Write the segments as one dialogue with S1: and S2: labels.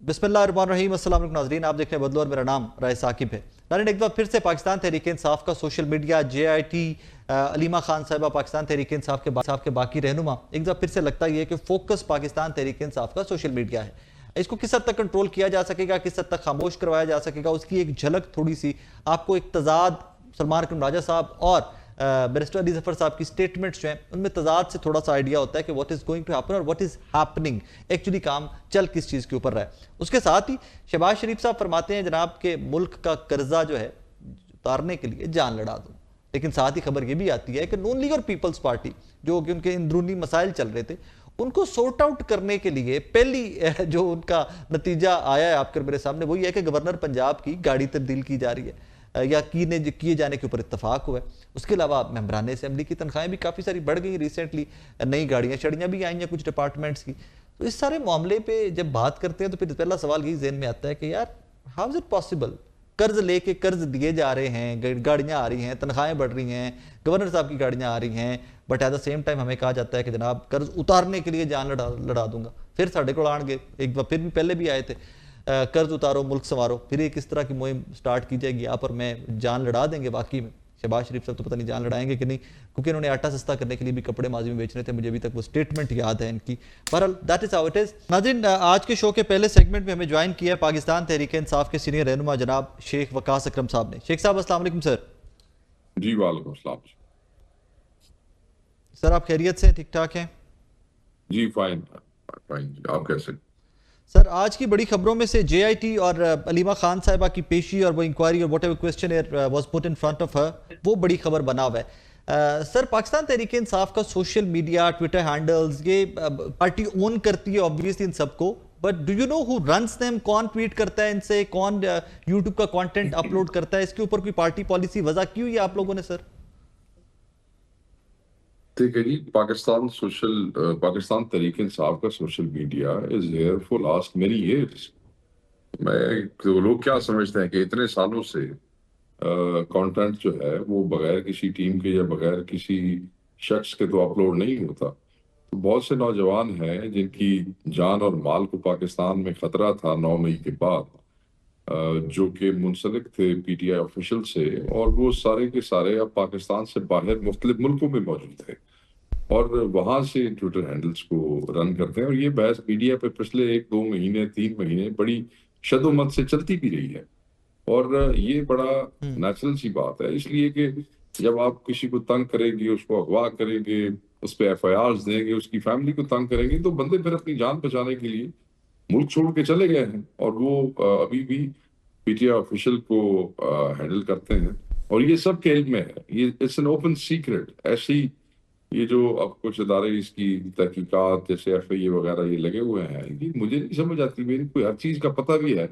S1: बिस्मिल्लाहिर्रहमानिर्रहीम। अस्सलाम वालेकुम नाज़रीन, आप देख रहे हैं बदलो और मेरा नाम राय साकिब है। नाज़रीन, एक बार फिर से पाकिस्तान तहरीक इंसाफ का social media, JIT, Aleema Khan साहिबा, पाकिस्तान तहरीक इंसाफ के बाकी रहनुमा, एक बार फिर से लगता ही है कि फोकस पाकिस्तान तहरीक इंसाफ का सोशल मीडिया है। इसको किस हद तक कंट्रोल किया जा सकेगा, किस हद तक खामोश करवाया जा सकेगा, उसकी एक झलक थोड़ी सी आपको एक तजाद सलमान अकरम राजा साहब और बैरिस्टर अली जफर साहब की स्टेटमेंट्स जो हैं उनमें तजाद से थोड़ा सा आइडिया होता है कि what is going to happen और व्हाट इज हैपनिंग, एक्चुअली काम चल किस चीज़ के ऊपर रहा है। उसके साथ ही शहबाज शरीफ साहब फरमाते हैं जनाब के मुल्क का कर्जा जो है उतारने के लिए जान लड़ा दूं, लेकिन साथ ही खबर यह भी आती है कि नून लीग और पीपल्स पार्टी जो कि उनके अंदरूनी मसाइल चल रहे थे उनको सॉर्ट आउट करने के लिए पहली जो उनका नतीजा आया है आपके मेरे सामने वही है कि गवर्नर पंजाब की गाड़ी तब्दील की जा रही है या किए जाने के ऊपर इत्तफाक हुआ है। उसके अलावा मेंबरान असेंबली की तनख्वाहें भी काफ़ी सारी बढ़ गई रिसेंटली, नई गाड़ियाँ शड़ियाँ भी आई हैं कुछ डिपार्टमेंट्स की। तो इस सारे मामले पे जब बात करते हैं तो फिर पहला सवाल यही जहन में आता है कि यार हाउ इज़ इट पॉसिबल, कर्ज लेके कर्ज दिए जा रहे हैं, गाड़ियाँ आ रही हैं, तनख्वाहें बढ़ रही हैं, गवर्नर साहब की गाड़ियाँ आ रही हैं, but at the same time हमें कहा जाता है कि जनाब कर्ज उतारने के लिए जान लड़ा दूंगा। फिर साढ़े को आएंगे एक बार, फिर भी पहले भी आए थे, कर्ज उतारो मुल्क संवारो, फिर एक इस तरह की मुहिम स्टार्ट की जाएगी, यहाँ पर मैं जान लड़ा देंगे। वाकई में शहबाज शरीफ साहब तो पता नहीं जान लड़ाएंगे कि नहीं, क्योंकि इन्होंने आटा सस्ता करने के लिए भी कपड़े माजी में बेचने थे, मुझे अभी तक वो स्टेटमेंट याद है इनकी। बहरहाल that is how it is. नाज़रीन, आज के शो के पहले सेगमेंट में हमें ज्वाइन किया है पाकिस्तान तहरीक इंसाफ के सीनियर रहनुमा जनाब शेख वकास अकरम साहब ने। शेख साहब अस्सलाम वालेकुम सर।
S2: जी वालेकुम अस्सलाम।
S1: सर आप खैरियत से ठीक ठाक हैं?
S2: जी फाइन फाइन, आप कैसे?
S1: सर आज की बड़ी खबरों में से JIT और अलीमा खान साहिबा की पेशी और वो इंक्वायरी और whatever question was put in front of her, वो बड़ी खबर बना हुआ है। सर पाकिस्तान तहरीक इंसाफ का सोशल मीडिया, ट्विटर हैंडल्स, ये पार्टी ओन करती है ऑब्वियसली इन सबको, but do you know who runs them? कौन ट्वीट करता है इनसे, कौन यूट्यूब का कंटेंट अपलोड करता है? इसके ऊपर कोई पार्टी पॉलिसी वजह की हुई है आप लोगों ने सर?
S2: ठीक है जी। पाकिस्तान तहरीक इंसाफ का social media is here for last many years. मैं तो लोग क्या समझते हैं कि इतने सालों से कंटेंट जो है वो बगैर किसी टीम के या बगैर किसी शख्स के तो अपलोड नहीं होता। तो बहुत से नौजवान हैं जिनकी जान और माल को पाकिस्तान में खतरा था 9 मई के बाद, जो कि मुंसलिक थे PTI ऑफिशियल से, और वो सारे के सारे अब पाकिस्तान से बाहर मुख्तलिफ मुल्कों में मौजूद है और वहां से ट्विटर हैंडल्स को रन करते हैं। और ये बहस मीडिया पे पिछले 1-2 महीने 3 महीने बड़ी शदोमत से चलती भी रही है। और ये बड़ा नेचुरल सी बात है, इसलिए कि जब आप किसी को तंग करेंगे, उसको अगवा करेंगे, उस पर FIRs देंगे, उसकी फैमिली को तंग करेंगे, तो बंदे फिर अपनी जान बचाने के लिए मुल्क छोड़ के चले गए हैं और वो अभी भी PTI ऑफिशियल को हैंडल करते हैं। और ये सब के इल्म में है, ये इट्स एन ओपन सीक्रेट। ऐसी ये जो अब कुछ इदारे इसकी तहकीकात जैसे FIA वगैरह ये लगे हुए हैं, ये मुझे नहीं समझ आती। मेरे को हर चीज का पता भी है,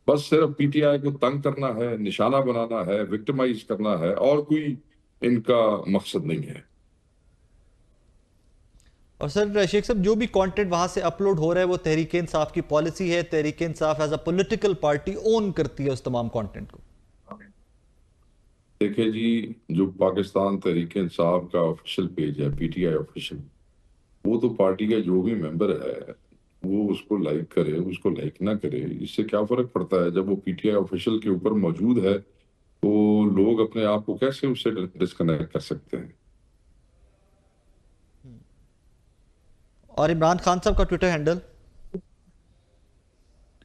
S2: बस सिर्फ PTI को तंग करना है, निशाना बनाना है, विक्टिमाइज करना है, और कोई इनका मकसद नहीं है।
S1: और सर शेख साहब जो भी कंटेंट वहां से अपलोड हो रहा है वो तहरीक इंसाफ की पॉलिसी है? Tehreek Insaf as a political party own करती है उस तमाम कंटेंट को?
S2: देखिए जी, जो पाकिस्तान तहरीक इंसाफ का ऑफिशियल पेज है PTI ऑफिशियल, वो तो पार्टी का जो भी मेंबर है वो उसको लाइक करे, उसको लाइक ना करे, इससे क्या फर्क पड़ता है? जब वो PTI ऑफिशियल के ऊपर मौजूद है तो लोग अपने आप को कैसे उससे डिस्कनेक्ट कर सकते हैं?
S1: और इमरान खान साहब का ट्विटर हैंडल?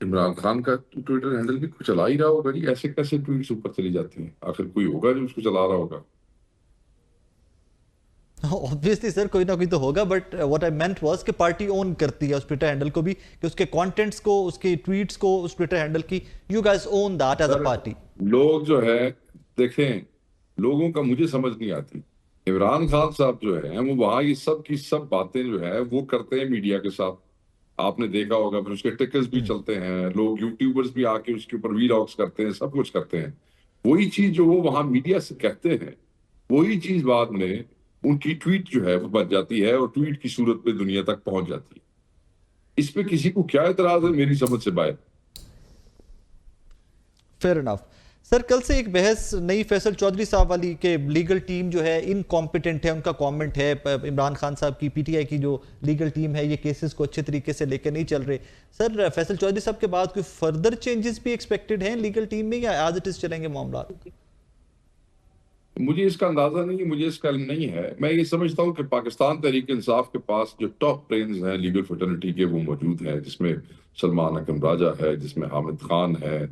S2: इमरान खान का ट्विटर हैंडल भी कुछ चला ही रहा होगा जी। ऐसे कैसे ट्वीट्स ऊपर चली जाती हैं? आखिर कोई होगा जो उसको चला रहा होगा।
S1: ऑब्वियसली सर कोई ना कोई तो होगा, but what I meant was कि पार्टी ओन करती है उस ट्विटर हैंडल को भी, कि उसके कंटेंट्स को, उसके ट्वीट्स को, उस ट्विटर हैंडल की you guys own that as a
S2: sir,
S1: party.
S2: लोग जो है, देखें, लोगों का मुझे समझ नहीं आती। इमरान खान साहब जो है वो वहां ये सब की सब बातें जो है वो करते हैं मीडिया के साथ, आपने देखा होगा। फिर उसके टिकर्स भी चलते हैं, लोग यूट्यूबर्स भी आके उसके ऊपर वीलॉग्स करते हैं, सब कुछ करते हैं। वही चीज जो वो वहां मीडिया से कहते हैं, वही चीज बाद में उनकी ट्वीट जो है वो बन जाती है और ट्वीट की सूरत में दुनिया तक पहुंच जाती है। इस पे किसी को क्या एतराज है मेरी समझ से बाहर।
S1: Fair enough. सर कल से एक बहस नई फैसल चौधरी साहब वाली के लीगल टीम जो है इनकॉम्पिटेंट है, उनका कमेंट है इमरान खान साहब की पीटीआई की जो लीगल टीम है ये केसेस को अच्छे तरीके से लेकर नहीं चल रहे। सर फैसल चौधरी साहब के बाद कोई फर्दर चेंजेस भी एक्सपेक्टेड हैं लीगल टीम में या एज इट इज चलेंगे मामला?
S2: मुझे इसका अंदाजा नहीं है, मुझे इसका इल्म नहीं है। मैं ये समझता हूँ कि पाकिस्तान तहरीक इंसाफ के पास जो टॉप ब्रेन्स हैं लीगल फ्रेटर्निटी के, वो मौजूद हैं, जिसमें सलमान अकरम राजा है, जिसमें हामिद खान है,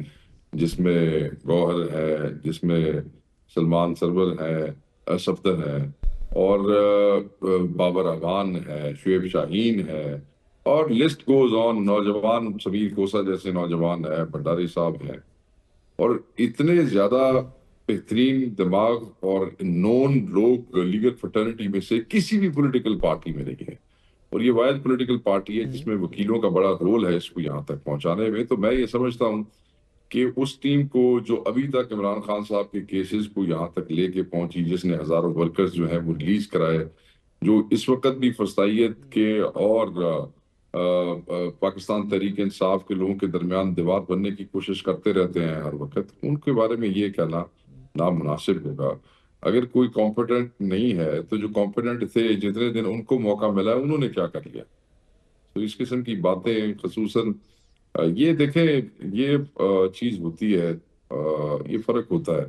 S2: जिसमें गौहर है, जिसमें सलमान सरवर है, सफदर है, और बाबर अवान है, शुएब शाहीन है, और लिस्ट गोज ऑन। नौजवान समीर कोसा जैसे नौजवान है, भंडारी साहब हैं, और इतने ज्यादा बेहतरीन दिमाग और नॉन लोग लीगल फ्रेटर्निटी में से किसी भी पॉलिटिकल पार्टी में नहीं है। और ये वायद पॉलिटिकल पार्टी है जिसमें वकीलों का बड़ा रोल है इसको यहाँ तक पहुंचाने में। तो मैं ये समझता हूँ कि उस टीम को जो अभी तक इमरान खान साहब के केसेस को यहाँ तक लेके पहुंची, जिसने हजारों वर्कर्स जो है वो रिलीज कराए, जो इस वक्त भी फसाइयत के और पाकिस्तान तहरीक इंसाफ के लोगों के दरमियान दीवार बनने की कोशिश करते रहते हैं हर वक्त, उनके बारे में ये कहना नामुनासिब होगा। अगर कोई कॉम्पिटेंट नहीं है तो जो कॉम्पिटेंट थे, जितने दिन उनको मौका मिला है उन्होंने क्या कर लिया? तो इस किस्म की बातें खसूसन ये देखें, ये चीज होती है, ये फर्क होता है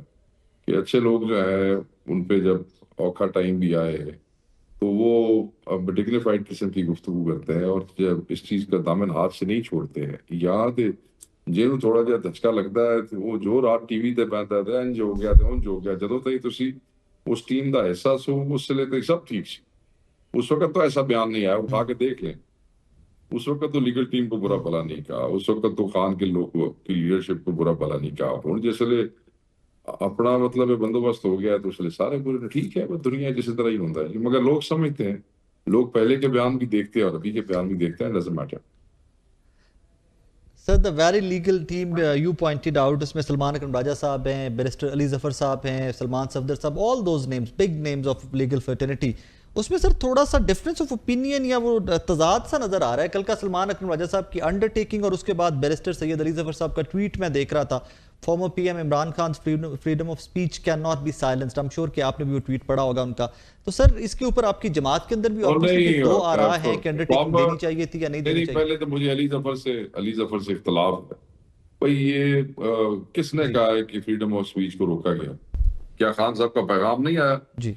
S2: कि अच्छे लोग जो है उन पे जब औखा टाइम भी आए तो वो अब डिग्निफाइड किस्म की गुफ्तगू करते हैं, और जब इस चीज का दामन हाथ से नहीं छोड़ते हैं। याद ਜਿਹਨੂੰ थोड़ा ਜਿਹਾ धचका लगता है तो वो जो रात टीवी ਤੇ ਪੈਂਦਾ ਤੇ ਇੰਜ ਹੋ ਗਿਆ ਤੇ ਉਂਝ ਹੋ ਗਿਆ, ਜਦੋਂ ਤੱਕ ਤੁਸੀਂ उस टीम का हिस्सा सो उससे लेकर सब ठीक सी। उस वक्त तो ऐसा बयान नहीं आया, उठा के देख लें। उस वक्त तो लीगल टीम को बुरा भला नहीं कहा, उस वक्त तो खान के लोग की लीडरशिप को बुरा भला नहीं कहा। हुण जिसले अपना मतलब बंदोबस्त हो गया तो उसलिए सारे बुरे, ठीक है, वो दुनिया जिस तरह ही होता है। मगर लोग समझते हैं, लोग पहले के बयान भी देखते हैं और अभी के बयान भी देखते हैं, doesn't matter.
S1: Sir the very legal team you pointed out, उसमें सलमान अकरम राजा साहब हैं, बैरिस्टर अली जफर साहब हैं, सलमान सफदर साहब, all those names big names of legal fraternity. उसमें सर थोड़ा सा डिफरेंस ऑफ ओपिनियन या वो तजाद सा नजर आ रहा है। कल का सलमान अकरम राजा साहब की अंडरटेकिंग और उसके बाद बैरिस्टर सैयद अली जफर साहब का ट्वीट में देख रहा था, former PM Imran Khan freedom of speech can not be silenced. I am sure कि आपने भी वो ट्वीट पढ़ा होगा उनका। तो सर इसके ऊपर आपकी जमात के अंदर भी ऑब्वियसली दो आ रहा है कि अंडरटेकिंग देनी चाहिए थी या नहीं देनी चाहिए।
S2: पहले तो मुझे अली जफर से इख्तलाफ है भाई। ये किसने कहा है कि फ्रीडम ऑफ स्पीच को रोका गया? क्या खान साहब का पैगाम नहीं आया
S1: जी?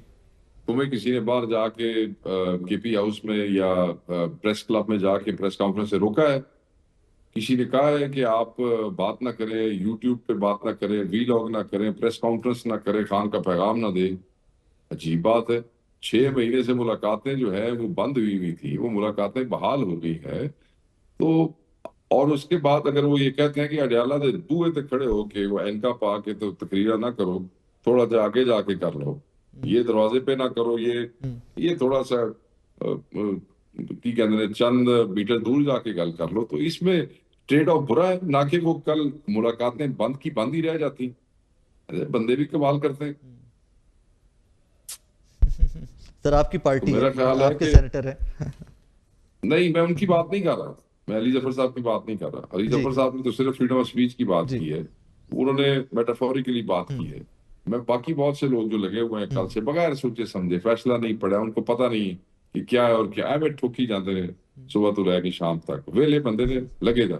S2: तुम्हें किसी ने बाहर जाके केपी हाउस में या प्रेस क्लब में जाके प्रेस कॉन्फ्रेंस से रोका है? किसी ने कहा है कि आप बात ना करें, यूट्यूब पे बात ना करें, वीलॉग ना करें, प्रेस कॉन्फ्रेंस ना करें, खान का पैगाम ना दे? अजीब बात है। 6 महीने से मुलाकातें जो है वो बंद हुई हुई थी, वो मुलाकातें बहाल हो गई है। तो और उसके बाद अगर वो ये कहते हैं कि अडयाला दे बूहे ते खड़े हो के वो इनका पा के तो तकरीरा ना करो, थोड़ा सा आगे जाके कर लो, ये दरवाजे पे ना करो, ये थोड़ा सा की कहते हैं चंद मीटर दूर जाके गल कर लो, तो इसमें ट्रेड ऑफ बुरा है ना कि वो कल मुलाकातें बंद की बंद ही रह जाती। अरे बंदे भी कमाल करते हैं।
S1: सर आपकी पार्टी
S2: तो मेरा
S1: है,
S2: ख्याल है
S1: आपके
S2: कि
S1: सेनेटर है।
S2: नहीं, मैं उनकी बात नहीं कर रहा, मैं अली जफर साहब की बात नहीं कर रहा। अली
S1: जी
S2: जफर साहब ने तो सिर्फ फ्रीडम ऑफ स्पीच की बात
S1: जी।
S2: की है, उन्होंने मेटाफोरिकली बात की है। मैं बाकी बहुत से लोग जो लगे हुए हैं कल से बगैर सोचे समझे, फैसला नहीं पड़ा, उनको पता नहीं कि क्या है और क्या है, मैं ठोकी जाते हैं सुबह तो रह के शाम तक, वेले बंदे ने लगे जा।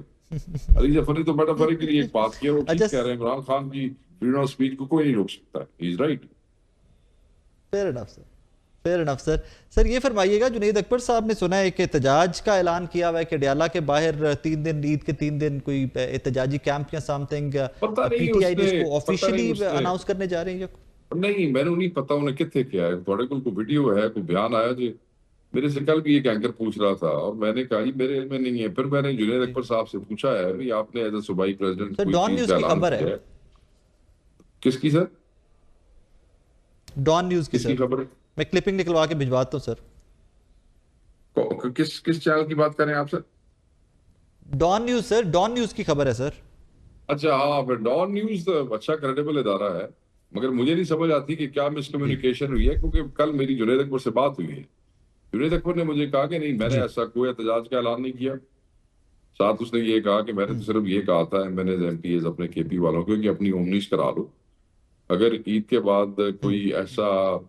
S2: अली जफर ने तो मेटाफोरिकली एक बात की है, वो ठीक कह रहे हैं, इमरान खान की फ्रीडम ऑफ स्पीच को कोई नहीं रोक सकता। He is right.
S1: Fair enough sir, fair enough sir. Sir ये फरमाइएगा, जुनैद अकबर साहब ने सुना है कि एहतजाज का ऐलान किया हुआ है कि अडयाला के बाहर 3 दिन, ईद के 3 दिन कोई एहतजाजी कैंप या समथिंग पीटीआई ने इसको ऑफिशियली अनाउंस करने जा रहे हैं?
S2: नहीं, मैंने नहीं पता उन्हें कितने किया है। थोड़े को वीडियो है, कोई बयान आया जी मेरे से कल भी एक एंकर पूछ रहा था और मैंने कहा जी मेरे में नहीं है। फिर मैंने जुनैद अकबर साहब से पूछा है भाई आपने एज ए सूबाई प्रेसिडेंट
S1: सर डॉन न्यूज की खबर है।
S2: किसकी सर?
S1: डॉन न्यूज की सर
S2: खबर है?
S1: मैं क्लिपिंग निकलवा के भिजवाता हूँ सर।
S2: किस चैनल की बात करें आप sir?
S1: Dawn news sir, Dawn news की खबर है सर।
S2: अच्छा हाँ, फिर डॉन न्यूज तो अच्छा क्रेडिबल इदारा है, मगर मुझे नहीं समझ आती कि क्या मिसकम्युनिकेशन हुई है, क्योंकि कल मेरी जुनैद अकबर से बात हुई है। जुनैद अकबर ने मुझे कहा कि नहीं, मैंने ऐसा कोई एहतजाज का ऐलान नहीं किया। साथ उसने ये कहा कि मैंने तो सिर्फ ये कहा था मैंने MPs अपने KP वालों को कि अपनी ओमनीस करा लो, अगर ईद के बाद कोई ऐसा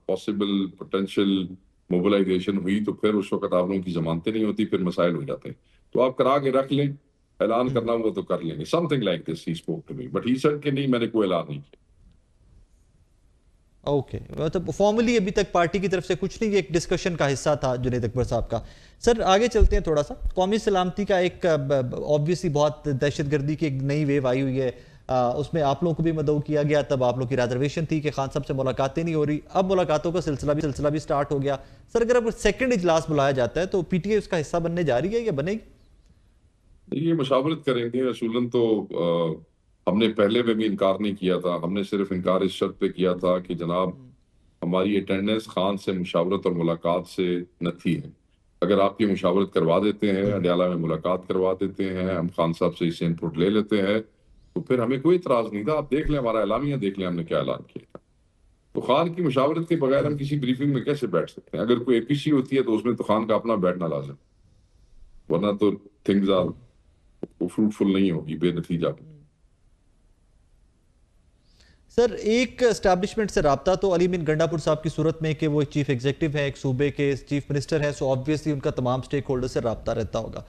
S2: पॉसिबल पोटेंशियल मोबिलाइजेशन हुई तो फिर उस वक्त आप लोगों की जमानतें नहीं होती, फिर मसाइल हो जाते हैं, तो आप करा के रख लें, ऐलान करना हुआ तो कर लेंगे, something like this he spoke to me, but he said कि नहीं मैंने कोई ऐलान नहीं किया।
S1: ओके, मतलब फॉर्मली अभी तक पार्टी की तरफ से कुछ नहीं, ये एक डिस्कशन का हिस्सा था जुनैद अकबर साहब का। सर आगे चलते हैं थोड़ा सा, कौमी सलामती का एक ऑब्वियसली बहुत दहशतगर्दी की एक नई वेव आई हुई है, उसमें आप लोगों को भी मदऊ किया गया, तब आप लोग की रिजर्वेशन थी कि खान साहब से मुलाकातें नहीं हो रही, अब मुलाकातों का सिलसिला भी स्टार्ट हो गया। सर अगर अब सेकंड इजलास बुलाया जाता है तो PTI उसका हिस्सा बनने जा रही है या बनेगी?
S2: ये मुशावरत करेंगे असूलन तो हमने पहले में भी इनकार नहीं किया था, हमने सिर्फ इनकार इस शर्त पे किया था कि जनाब हमारी अटेंडेंस खान से मुशावरत और मुलाकात से न थी है, अगर आप ये मुशावरत करवा देते हैं, अडयाला में मुलाकात करवा देते हैं, हम खान साहब से इससे इनपुट ले लेते हैं, तो फिर हमें कोई इतराज नहीं था। आप देख लें हमारा एलामिया, देख लें हमने क्या ऐलान किया था। तो खान की मुशावरत के बगैर हम किसी ब्रीफिंग में कैसे बैठ सकते हैं? अगर कोई APC होती है तो उसमें तो खान का अपना बैठना लाजिम, वरना तो थिंग्स आर फ्रूटफुल नहीं होगी, बेनतीजा।
S1: सर एक एस्टैब्लिशमेंट से रब्ता तो अली मीन गंडापुर साहब की सूरत में कि वो एक चीफ एग्जीक्यूटिव है, एक सूबे के चीफ मिनिस्टर हैं, सो ऑब्वियसली उनका तमाम स्टेक होल्डर से रब्ता रहता होगा।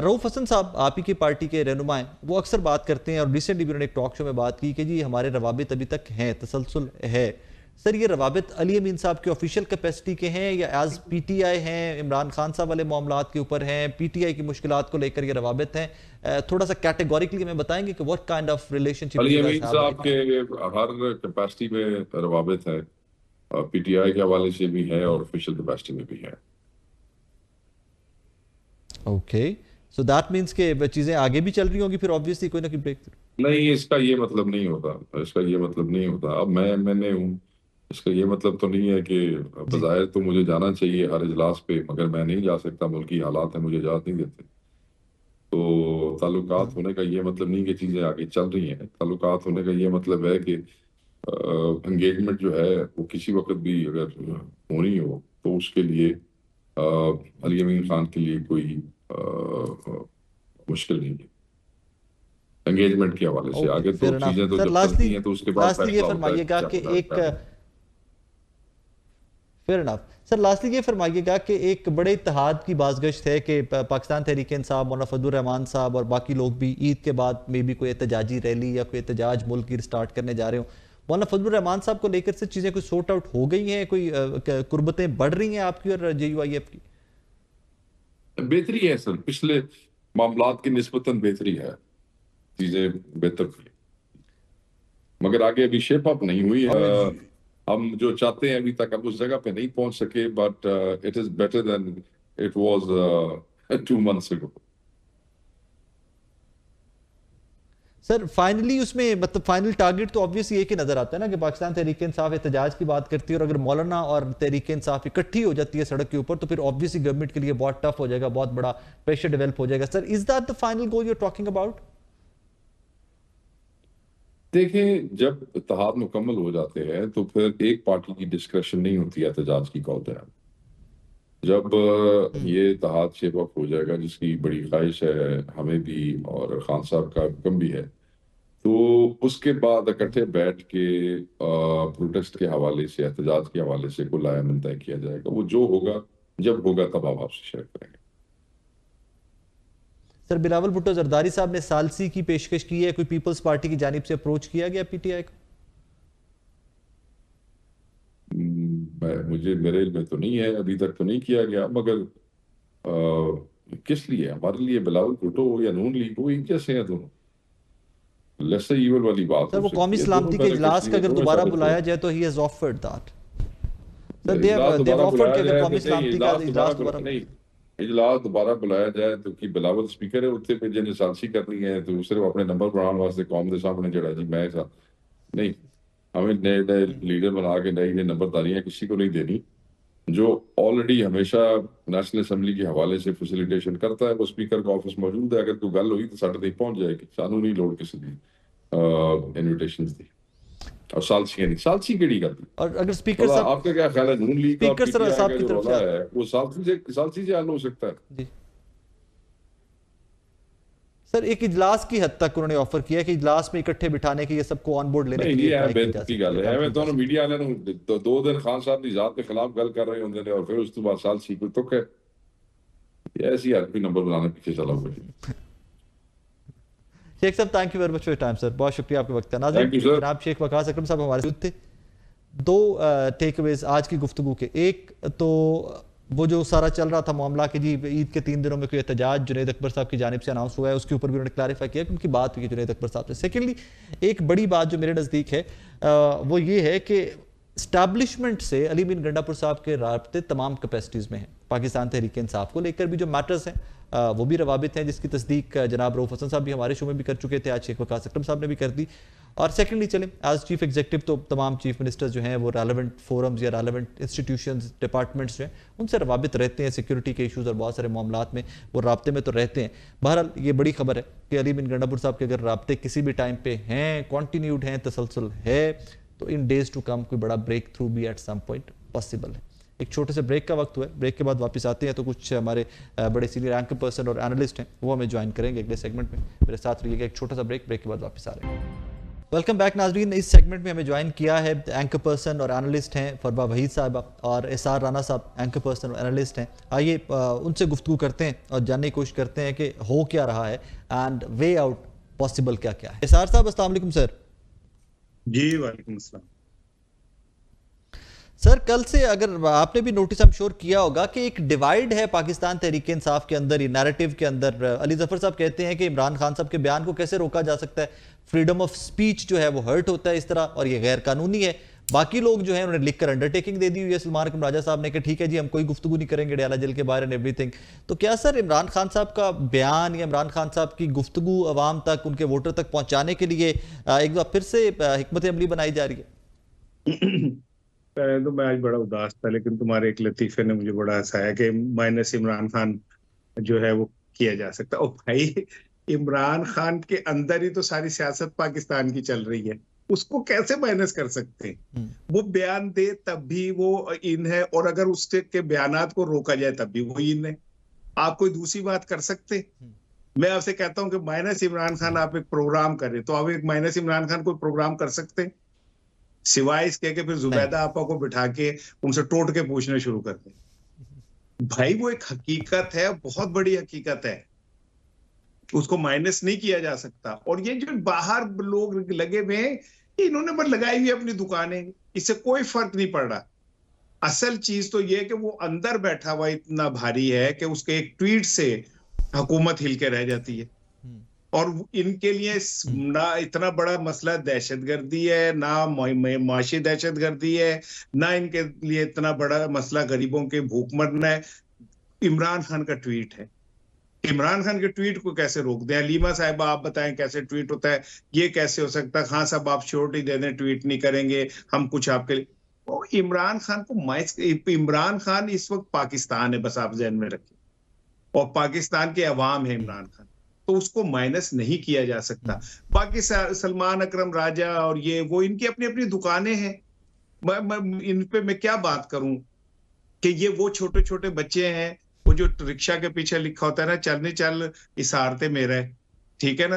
S1: रऊफ हसन साहब आप ही की पार्टी के रहनुमा हैं, वो अक्सर बात करते हैं और रिसेंटली भी उन्होंने एक टॉक शो में बात की कि जी हमारे रवाबित अभी तक हैं, तसलसल है। सर ये रवाबित अली अमीन साहब के ऑफिशियल कैपेसिटी के हैं या एज PTI हैं, इमरान खान साहब वाले मामलात के ऊपर हैं, PTI की मुश्किलात को लेकर ये रवाबित हैं? थोड़ा सा कैटेगोरिकली हमें बताएंगे कि what kind of relationship
S2: Ali Amin साहब के हर कैपेसिटी में रवाबित है, PTI के हवाले से भी है और ऑफिशियल कैपेसिटी में भी है।
S1: ओके, सो दैट मींस के चीजें आगे भी चल रही होंगी फिर ऑब्वियसली कोई ना कोई ब्रेक थ्रू।
S2: नहीं, इसका ये मतलब नहीं होता, इसका ये मतलब नहीं होता। अब मैंने हूँ, इसका ये मतलब तो नहीं है कि
S1: जी
S2: बज़ाहिर तो मुझे जाना चाहिए हर इजलास पे, मगर मैं नहीं जा सकता, मुल्की हालात है मुझे इजाज़त नहीं देते। तो ताल्लुकात होने का ये मतलब नहीं कि चीज़ें आगे चल रही हैं, ताल्लुकात होने का ये मतलब है कि एंगेजमेंट जो है वो किसी वक्त भी अगर होनी हो तो उसके लिए अली अमीन खान के लिए कोई मुश्किल नहीं है एंगेजमेंट के हवाले से।
S1: ओके,
S2: आगे तो
S1: फेयर इनफ।
S2: चीजें तो
S1: सर
S2: जब
S1: लास्टली
S2: चलती हैं तो उसके बाद
S1: लास्टली ये
S2: फैसला होता है कि
S1: फरमाइएगा
S2: क्या
S1: कि
S2: पता
S1: एक
S2: क्या है।
S1: Fair enough. सर लास्टली ये फरमाइएगा कि एक बड़े इत्तेहाद की बाज़गश्त है कि पाकिस्तान तहरीक इंसाफ, मौलाना फजलुर रहमान साहब और बाकी लोग भी ईद के बाद में भी कोई एहतजाजी रैली या कोई एहतजाज मुल्क की स्टार्ट करने जा रहे हो। मौलाना फजलुर रहमान साहब को लेकर से चीज़ें कुछ सॉर्ट आउट हो गई हैं, कोई कुर्बतें बढ़ रही हैं आपकी और JUIF की?
S2: बेहतरी है सर, पिछले मामलात की निस्बतन बेहतरी है, चीजें बेहतर हुई, मगर आगे अभी शेप अप नहीं हुई है। हम जो चाहते हैं अभी तक हम उस जगह पे नहीं पहुंच सके, but it is better than it was 2 months ago।
S1: Sir finally उसमें मतलब फाइनल टारगेट तो ऑब्वियसली एक ही नजर आता है ना कि पाकिस्तान तहरीक इंसाफ एहतजाज की बात करती है, और अगर मौलाना और तहरीक इंसाफ इकट्ठी हो जाती है सड़क के ऊपर तो फिर ऑब्वियसली गवर्नमेंट के लिए बहुत टफ हो जाएगा, बहुत बड़ा प्रेशर डेवलप हो जाएगा। Sir is that the final goal you are talking about?
S2: देखें, जब इत्तेहाद मुकम्मल हो जाते हैं तो फिर एक पार्टी की डिस्कशन नहीं होती है एहतजाज की कौल है। जब ये इत्तेहाद शेप अप हो जाएगा, जिसकी बड़ी ख्वाहिश है हमें भी और खान साहब का हुक्म भी है, तो उसके बाद इकट्ठे बैठ के प्रोटेस्ट के हवाले से, एहतजाज के हवाले से कोई लायामन तय किया जाएगा। वो जो होगा जब होगा तब हम आपसे शेयर करेंगे।
S1: सर बिलावल भुट्टो जरदारी साहब ने सालसी की पेशकश की है, कोई पीपल्स पार्टी की जानिब से अप्रोच किया गया PTI को?
S2: मुझे मेरे इल्म में तो नहीं है, अभी तक तो नहीं किया गया, मगर किस लिए? हमारे लिए बिलावल भुट्टो या नून लीग वो एक जैसे हैं दोनों, लेसर ईवल वाली बात
S1: सर
S2: हो
S1: वो कौमी
S2: सकती है। दोनों
S1: सलामती के इजलास का
S2: बेनिफिशियरी,
S1: अगर
S2: दोनों
S1: दोबारा
S2: साबित
S1: बुलाया
S2: हुए।
S1: जाए तो he has offered that. Sir
S2: इजलास
S1: दे हैव
S2: दोबारा
S1: ऑफर्ड
S2: बुलाया
S1: कि अगर
S2: जाए
S1: कौमी
S2: तो नहीं,
S1: सलामती का इजलास दोबारा
S2: नहीं, इजलास दोबारा बुलाया जाए तो कि बिलावल स्पीकर है उत्ते पे जिन्हें सालसी करनी है तो सिर्फ अपने नंबर बनाने वास्ते कौम के सामने जड़ा जी मैं ऐसा नहीं। हमें नए नए लीडर बना के नई नई नंबरदारियां किसी को नहीं देनी। जो ऑलरेडी हमेशा नेशनल असेंबली के हवाले से फैसिलिटेशन करता है वो स्पीकर का ऑफिस मौजूद है, अगर कोई गल हुई तो साढ़े तक पहुंच जाएगी, सानू नहीं लोड़ किसी दी इन्विटेशन दी। और सालसी नहीं, सालसी केड़ी करती?
S1: और अगर स्पीकर
S2: भला
S1: साहब
S2: आपका क्या ख्याल है नून लीग का
S1: स्पीकर सर
S2: PTI
S1: साहब
S2: का
S1: की
S2: जो
S1: तरफ
S2: रौला
S1: से
S2: है वो सालसी से हल हो सकता है?
S1: जी सर एक इजलास की हद तक उन्होंने ऑफर किया कि इजलास में इकट्ठे बिठाने की, ये सबको ऑन बोर्ड लेने
S2: नहीं
S1: के
S2: नहीं
S1: लिए
S2: है
S1: ट्राई की जा
S2: बेहतर की
S1: सकती
S2: गल
S1: है,
S2: है
S1: काम
S2: एवं
S1: की जा
S2: तो
S1: सकती
S2: मीडिया वाले तो 2 दिन खान साहब की जात के खिलाफ गल कर रहे होंगे ने और फिर उस तो बाद साल सी कोई तुक है ये ऐसी हर कोई नंबर बनाने पीछे चला हुआ है।
S1: है। शेख साहब thank you very much for time sir, बहुत शुक्रिया आपके वक्त का। नाज़रीन
S2: थैंक यू सर।
S1: जनाब शेख वकास अकरम साहब हमारे साथ थे। दो टेक अवेज आज की गुफ्तगू के, एक तो वो जो सारा चल रहा था मामला कि जी ईद के 3 दिनों में कोई एहतजाज जुनैद अकबर साहब की जानिब से अनाउंस हुआ है, उसके ऊपर भी उन्होंने क्लैरिफाई किया कि उनकी बात हुई जुनैद अकबर साहब से। सेकेंडली एक बड़ी बात जो मेरे नज़दीक है वो ये है कि स्टैब्लिशमेंट से अली बिन गंडापुर साहब के राब्ते तमाम कैपेसिटीज़ में हैं। पाकिस्तान तहरीक इंसाफ को लेकर भी जो मैटर्स हैं वो भी रवाबित हैं, जिसकी तस्दीक जनाब रऊफ हसन साहब भी हमारे शो में भी कर चुके थे, आज शेख वकास अकरम साहब ने भी कर दी। और सेकेंडली चलें एज चीफ एग्जीक्यूटिव तो तमाम चीफ मिनिस्टर्स जो हैं वो रेलेवेंट फोरम्स या रेलेवेंट इंस्टीट्यूशंस डिपार्टमेंट्स जो हैं उनसे रवाबित रहते हैं, सिक्योरिटी के इशूज़ और बहुत सारे मामलात में वो राब्ते में तो रहते हैं। बहरहाल ये बड़ी खबर है कि अली बिन गंडापुर साहब के अगर राब्ते किसी भी टाइम पे हैं, कॉन्टीन्यूड हैं, तसलसल है, तो इन डेज टू कम कोई बड़ा ब्रेक थ्रू भी एट सम पॉइंट पॉसिबल है। एक छोटे से ब्रेक का वक्त हुआ है, ब्रेक के बाद वापस आते हैं तो कुछ हमारे बड़े सीनियर एंकर पर्सन और एनालिस्ट हैं वो हमें ज्वाइन करेंगे अगले सेगमेंट में। मेरे साथ रहिएगा, एक छोटा सा ब्रेक के बाद वापस आ रहे हैं। वेलकम बैक नाजरीन। इस सेगमेंट में हमें ज्वाइन किया है एंकर पर्सन और एनालिस्ट हैं फरबा वहीद साहब और एसआर राना साहब, एंकर पर्सन और एनालिस्ट हैं। आइए उनसे गुफ्तगू करते हैं और जानने की कोशिश करते हैं कि हो क्या रहा है एंड वे आउट पॉसिबल क्या क्या है। एसआर साहब अस्सलाम वालेकुम सर।
S3: जी वालेकुम अस्सलाम।
S1: सर कल से अगर आपने भी नोटिस हम श्योर किया होगा कि एक डिवाइड है पाकिस्तान तहरीक इंसाफ के अंदर, ये नैरेटिव के अंदर। अली जफर साहब कहते हैं कि इमरान खान साहब के बयान को कैसे रोका जा सकता है, फ्रीडम ऑफ स्पीच जो है वो हर्ट होता है इस तरह और ये गैर कानूनी है। बाकी लोग जो है उन्होंने लिखकर अंडरटेकिंग दे दी हुई है सलमान अकरम राजा साहब ने कि ठीक है जी हम कोई गुफ्तगू नहीं करेंगे डयाला जेल के बारे एंड एवरीथिंग। तो क्या सर इमरान खान साहब का बयान या इमरान खान साहब की गुफ्तगू अवाम तक, उनके वोटर तक पहुंचाने के लिए एक बार फिर से हिकमत अमली बनाई जा रही है?
S3: पहले तो मैं आज बड़ा उदास था, लेकिन तुम्हारे एक लतीफे ने मुझे बड़ा हंसाया कि माइनस इमरान खान जो है वो किया जा सकता है। ओ भाई, इमरान खान के अंदर ही तो सारी सियासत पाकिस्तान की चल रही है, उसको कैसे माइनस कर सकते हैं? वो बयान दे तब भी वो इन है, और अगर उसके के बयानात को रोका जाए तब भी वो इन है। आप कोई दूसरी बात कर सकते? मैं आपसे कहता हूं कि माइनस इमरान खान आप एक प्रोग्राम करें, तो आप एक माइनस इमरान खान कोई प्रोग्राम कर सकते हैं सिवाय इसके कि फिर जुबैदा आपा को बिठा के उनसे टोट के पूछने शुरू कर दें? भाई वो एक हकीकत है, बहुत बड़ी हकीकत है, उसको माइनस नहीं किया जा सकता। और ये जो बाहर लोग लगे हुए हैं, इन्होंने बस लगाई हुई अपनी दुकानें, इससे कोई फर्क नहीं पड़ रहा। असल चीज तो ये है कि वो अंदर बैठा हुआ इतना भारी है कि उसके एक ट्वीट से हुकूमत हिल के रह जाती है। और इनके लिए ना इतना बड़ा मसला दहशतगर्दी है, ना माशी दहशतगर्दी है, ना इनके लिए इतना बड़ा मसला गरीबों के भूख मरना है। इमरान खान का ट्वीट है, इमरान खान के ट्वीट को कैसे रोक दें? अलीमा साहिबा आप बताएं कैसे ट्वीट होता है, ये कैसे हो सकता है? खान साहब आप श्योरिटी दे दें ट्वीट नहीं करेंगे, हम कुछ आपके लिए। वो इमरान खान को इमरान खान इस वक्त पाकिस्तान है, बस आप जहन में रखें, और पाकिस्तान के अवाम है इमरान खान, तो उसको माइनस नहीं किया जा सकता। बाकी सलमान अकरम राजा और ये वो इनकी अपनी अपनी दुकानें हैं। मैं इन पे मैं क्या बात करूं कि ये वो छोटे छोटे बच्चे हैं, वो जो रिक्शा के पीछे लिखा होता है ना, चल नहीं चल इसारते मेरा है, ठीक है ना,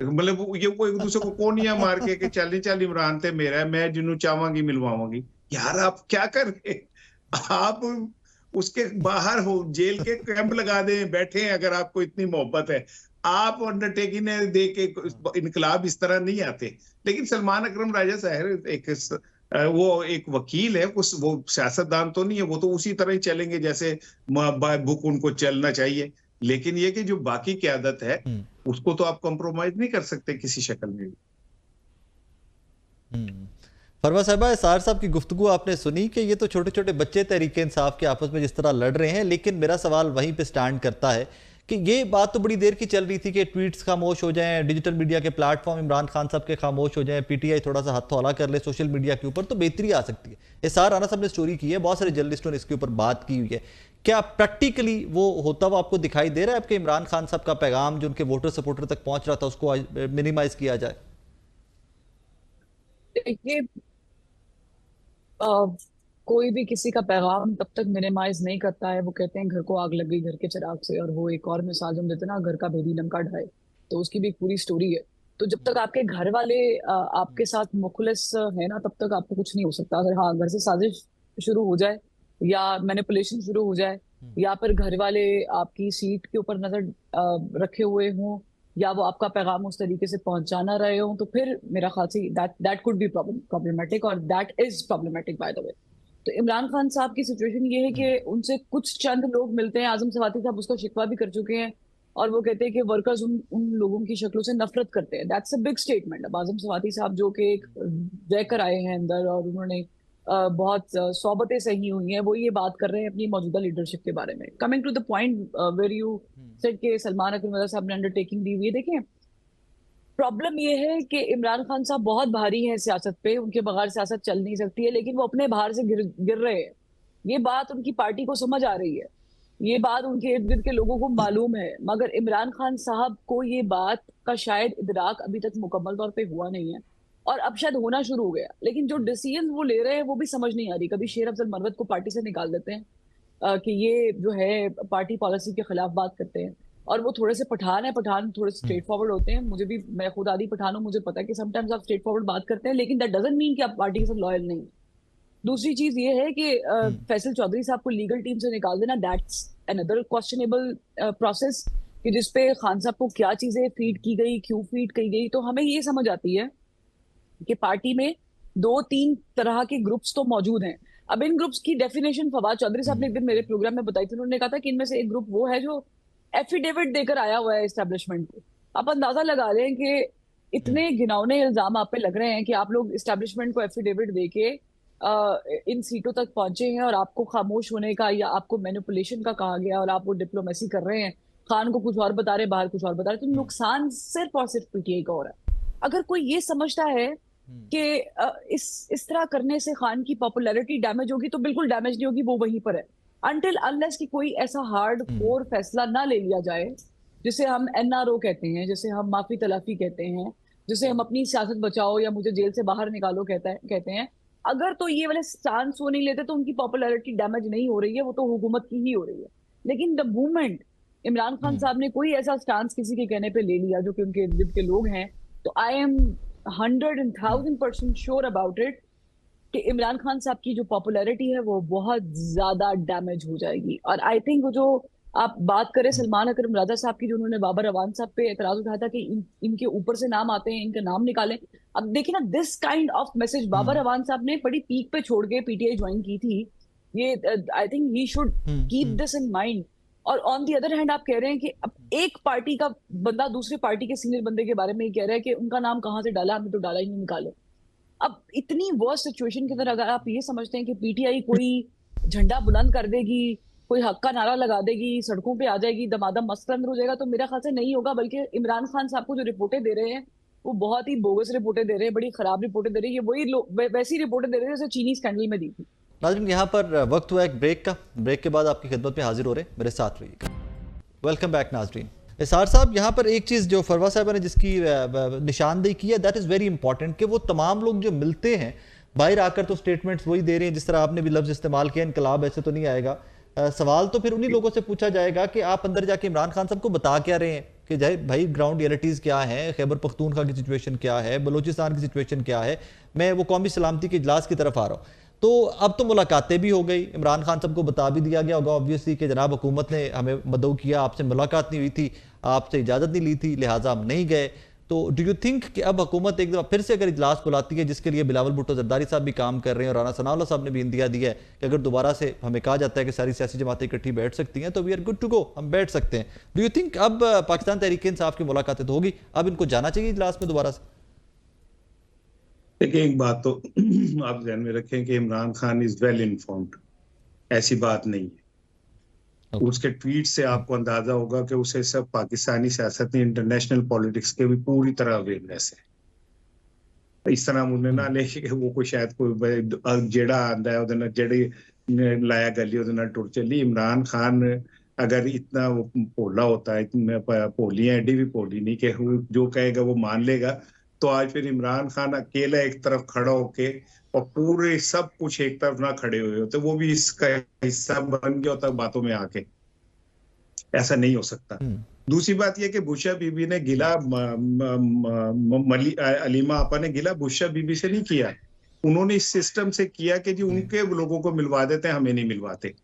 S3: मतलब ये वो एक दूसरे को कोनिया मार के चल नहीं चल इमरान ते मेरा है, मैं जिन्हों चाहवांगी मिलवाऊंगी। यार आप क्या कर रहे हैं? आप उसके बाहर हो, जेल के कैंप लगा दें, बैठे हैं, अगर आपको इतनी मोहब्बत है। आप अंडरटेकिंग दे के इनकलाब इस तरह नहीं आते। लेकिन सलमान अकरम राजा साहब वो एक वकील है, उस वो सियासतदान तो नहीं है, वो तो उसी तरह ही चलेंगे जैसे बाय बुक उनको चलना चाहिए। लेकिन ये कि जो बाकी क़यादत है उसको तो आप कॉम्प्रोमाइज नहीं कर सकते किसी शक्ल में भी।
S1: फरवा साहबा, एसआर साहब की गुफ्तगू आपने सुनी कि ये तो छोटे छोटे बच्चे तहरीक इंसाफ के आपस में जिस तरह लड़ रहे हैं, लेकिन मेरा सवाल वहीं पे स्टैंड करता है कि ये बात तो बड़ी देर की चल रही थी कि ट्वीट्स खामोश हो जाएं, डिजिटल मीडिया के प्लेटफॉर्म इमरान खान साहब के खामोश हो जाएं, पीटीआई थोड़ा सा हाथ हौला कर ले सोशल मीडिया के ऊपर तो बेहतरी आ सकती है। एसआर राना साहब ने स्टोरी की है, बहुत सारे जर्नलिस्टों ने इसके ऊपर बात की हुई है। क्या प्रैक्टिकली वो होता हुआ आपको दिखाई दे रहा है आपके इमरान खान साहब का पैगाम जो उनके वोटर सपोर्टर तक पहुंच रहा था उसको मिनिमाइज किया जाए?
S4: देखिए, कोई भी किसी का पैगाम तब तक मिनिमाइज नहीं करता है। वो कहते हैं घर को आग लग गई घर के चिराग से, और वो एक और मिसाल जो देते ना, घर का भेदी लंका ढाए। तो उसकी भी एक पूरी स्टोरी है। तो जब तक आपके घर वाले आपके साथ मुखलिस है ना, तब तक आपको कुछ नहीं हो सकता। अगर हाँ घर से साजिश शुरू हो जाए या मैनिपुलेशन शुरू हो जाए या फिर घर वाले आपकी सीट के ऊपर नजर रखे हुए हों या वो आपका पैगाम उस तरीके से पहुंचाना रहे हों, तो फिर मेरा ख्याल से दैट कुड बी प्रॉब्लमेटिक, और that is problematic by the way. तो इमरान खान साहब की सिचुएशन ये है कि उनसे कुछ चंद लोग मिलते हैं, आजम सवाती साहब उसका शिकवा भी कर चुके हैं, और वो कहते हैं कि वर्कर्स उन लोगों की शक्लों से नफरत करते हैं। That's a big statement. अब आजम सवाती साहब जो कि एक रहकर आए हैं अंदर और उन्होंने बहुत सोबतें सही हुई हैं, वो ये बात कर रहे हैं अपनी मौजूदा लीडरशिप के बारे में। Coming to the point where you said के सलमान अकरम रजा साहब ने अंडरटेकिंग दी हुई है, देखें प्रॉब्लम ये है कि इमरान खान साहब बहुत भारी हैं सियासत पे, उनके बगैर सियासत चल नहीं सकती है, लेकिन वो अपने बाहर से गिर रहे हैं। ये बात उनकी पार्टी को समझ आ रही है, ये बात उनके इर्द गिर्द के लोगों को मालूम है, मगर इमरान खान साहब को ये बात का शायद इदराक अभी तक मुकम्मल तौर पे हुआ नहीं है, और अब शायद होना शुरू हो गया। लेकिन जो डिसीजन वो ले रहे हैं वो भी समझ नहीं आ रही। कभी शेर अफजल मरवत को पार्टी से निकाल देते हैं कि ये जो है पार्टी पॉलिसी के खिलाफ बात करते हैं, और वो थोड़े से पठान है, पठान थोड़े स्ट्रेट फॉरवर्ड होते हैं। मुझे भी, मैं खुद आदि पठान हूं, मुझे पता है कि समटाइम्स आप स्ट्रेट फॉरवर्ड बात करते हैं, लेकिन दैट डजंट मीन कि आप पार्टी के साथ लॉयल नहीं। दूसरी चीज ये है कि फैसल चौधरी साहब को लीगल टीम से निकाल देना, दैट्स अनदर क्वेश्चनेबल प्रोसेस, कि जिसपे खान साहब को क्या चीजें फीड की गई, क्यों फीड की गई। तो हमें ये समझ आती है कि पार्टी में 2-3 तरह के ग्रुप्स तो मौजूद हैं। अब इन ग्रुप्स की डेफिनेशन फवाद चौधरी साहब ने एक दिन मेरे प्रोग्राम में बताई थी। उन्होंने कहा था कि इनमें से एक ग्रुप वो है जो एफिडेविट देकर आया हुआ है एस्टेब्लिशमेंट को। आप अंदाजा लगा लें कि इतने घिनौने इल्जाम आप पे लग रहे हैं कि आप लोग एस्टेब्लिशमेंट को एफिडेविट देके इन सीटों तक पहुंचे हैं, और आपको खामोश होने का या आपको मैनिपुलेशन का कहा गया और आप वो डिप्लोमेसी कर रहे हैं। खान को कुछ और बता रहे, बाहर कुछ और बता रहे, तो नुकसान सिर्फ और सिर्फ पीटीआई का हो रहा है। अगर कोई ये समझता है कि इस तरह करने से खान की पॉपुलैरिटी डैमेज होगी, तो बिल्कुल डैमेज नहीं होगी, वो वहीं पर है। अनटिल अनलेस कि कोई ऐसा हार्ड कोर फैसला ना ले लिया जाए, जिसे हम एनआरओ कहते हैं, जिसे हम माफी तलाफी कहते हैं, जिसे हम अपनी सियासत बचाओ या मुझे जेल से बाहर निकालो कहते हैं। अगर तो ये वाले स्टांस वो नहीं लेते, तो उनकी पॉपुलैरिटी डैमेज नहीं हो रही है, वो तो हुकूमत की ही हो रही है। लेकिन द मूवमेंट इमरान खान साहब ने कोई ऐसा स्टांस किसी के कहने पे ले लिया जो कि उनके इर्द गिर्द के लोग हैं, तो I am 100,000% sure about it कि इमरान खान साहब की जो पॉपुलैरिटी है वो बहुत ज्यादा डैमेज हो जाएगी। और आई थिंक वो जो आप बात करें सलमान अकरम राजा साहब की, जो उन्होंने बाबर अवान साहब पे एतराज उठाया था कि इनके ऊपर से नाम आते हैं, इनके नाम निकालें। अब देखिए ना, this kind of message Babar Awan साहब ने बड़ी पीक पे छोड़ के पीटीआई ज्वाइन की थी। ये I think he should keep this in mind. और ऑन दी अदर हैंड आप कह रहे हैं कि अब एक पार्टी का बंदा दूसरी पार्टी के सीनियर बंदे के बारे में ही कह रहा है कि उनका नाम कहाँ से डाला, हमने तो डाला ही नहीं, निकाले। अब इतनी वर्स्ट सिचुएशन के अंदर अगर आप ये समझते हैं कि पीटीआई कोई झंडा बुलंद कर देगी, कोई हक का नारा लगा देगी, सड़कों पे आ जाएगी, दमादम मस्त अंदर हो जाएगा, तो मेरा ख्याल से नहीं होगा। बल्कि इमरान खान साहब को जो रिपोर्टें दे रहे हैं वो बहुत ही बोगस रिपोर्टें दे रहे हैं, बड़ी खराब रिपोर्टें दे रहे हैं। ये वही वैसी रिपोर्टें दे रहे हैं जैसे चीनी स्कैंडल में दी थी।
S1: नाज़रीन, यहाँ पर वक्त हुआ एक ब्रेक का। ब्रेक के बाद आपकी खिदमत में हाजिर हो रहे हैं, मेरे साथ रहिएगा। वेलकम बैक नाज़रीन। इसार साहब, यहाँ पर एक चीज़ जो फरवा साहब ने जिसकी निशानदेही की है, दैट इज़ वेरी इंपॉर्टेंट, कि वो तमाम लोग जो मिलते हैं बाहर आकर तो स्टेटमेंट्स वही दे रहे हैं, जिस तरह आपने भी लफ्ज़ इस्तेमाल किया, इनकलाब ऐसे तो नहीं आएगा। सवाल तो फिर उन्हीं लोगों से पूछा जाएगा कि आप अंदर जाके इमरान खान साहब को बता क्या रहे हैं, कि भाई ग्राउंड रियलिटीज़ क्या है, खैबर पख्तूनख्वा की सिचुएशन क्या है, बलूचिस्तान की सिचुएशन क्या है। मैं वो कौमी सलामती के इजलास की तरफ आ रहा हूँ। तो अब तो मुलाकातें भी हो गई, इमरान खान साहब को बता भी दिया गया होगा ऑब्वियसली कि जनाब हुकूमत ने हमें मदऊ किया, आपसे मुलाकात नहीं हुई थी, आपसे इजाज़त नहीं ली थी, लिहाजा हम नहीं गए। तो डू यू थिंक कि अब हुकूमत एक दफ़ा फिर से अगर इजलास बुलाती है, जिसके लिए बिलावल भुट्टो जरदारी साहब भी काम कर रहे हैं और राना सनाउल्लाह साहब ने भी इंदिया दिया है कि अगर दोबारा से हमें कहा जाता है कि सारी सियासी जमातें इकट्ठी बैठ सकती हैं, तो we are good to go, हम बैठ सकते हैं। डू यू थिंक अब पाकिस्तान तहरीक इंसाफ की मुलाकातें तो होगी, अब इनको जाना चाहिए इजलास में दोबारा से?
S3: देखिए, एक बात तो आप ध्यान में रखें कि Imran Khan is well informed, ऐसी बात नहीं है। उसके ट्वीट से आपको अंदाजा होगा कि उसे सब पाकिस्तानी सियासत में, इंटरनेशनल पॉलिटिक्स के भी पूरी तरह अवेयरनेस है। इस तरह मुझे ना ले कि वो कोई शायद कोई जेड़ा आंदा है उधर जेड़ी लाया गली उधर टुर चली। इमरान खान अगर इतना वो भोला होता है, भोली है, एडी भी भोली नहीं कि जो कहेगा वो मान लेगा, तो आज फिर इमरान खान अकेला एक तरफ खड़ा होके और पूरे सब कुछ एक तरफ ना खड़े हुए होते, वो भी इसका हिस्सा बन गया होता बातों में आके। ऐसा नहीं हो सकता। दूसरी बात यह कि बुशरा बीबी ने गिला अलीमा आपा ने गिला बुशरा बीबी से नहीं किया, उन्होंने इस सिस्टम से किया कि जी उनके लोगों को मिलवा देते हैं, हमें नहीं मिलवाते।